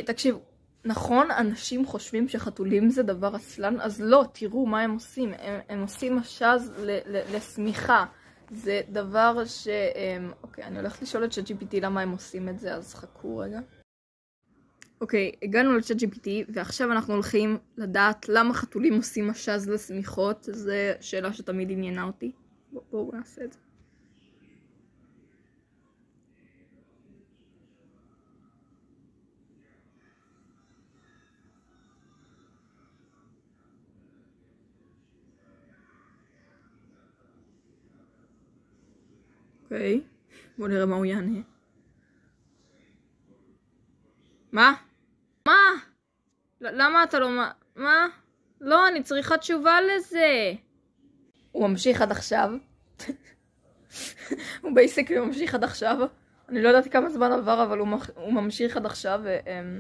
תקשיב, נכון, אנשים חושבים שחתולים זה דבר עצלן, אז לא, תראו מה הם עושים. הם עושים משז לשמיכה. זה דבר ש... אוקיי, אני הולכת לשאול את ChatGPT למה הם עושים את זה, אז חכו רגע. אוקיי, הגענו ל-ChatGPT, ועכשיו אנחנו הולכים לדעת למה חתולים עושים משז לשמיכות. זו שאלה שתמיד עניינה אותי. בואו נעשה את זה. אוקיי, בואו נראה מה הוא יענה. מה? מה? למה אתה לא... מה? לא, אני צריכה תשובה לזה. הוא ממשיך עד עכשיו. הוא בייסקלי ממשיך עד עכשיו. אני לא יודעת כמה זמן עבר, אבל הוא ממשיך עד עכשיו.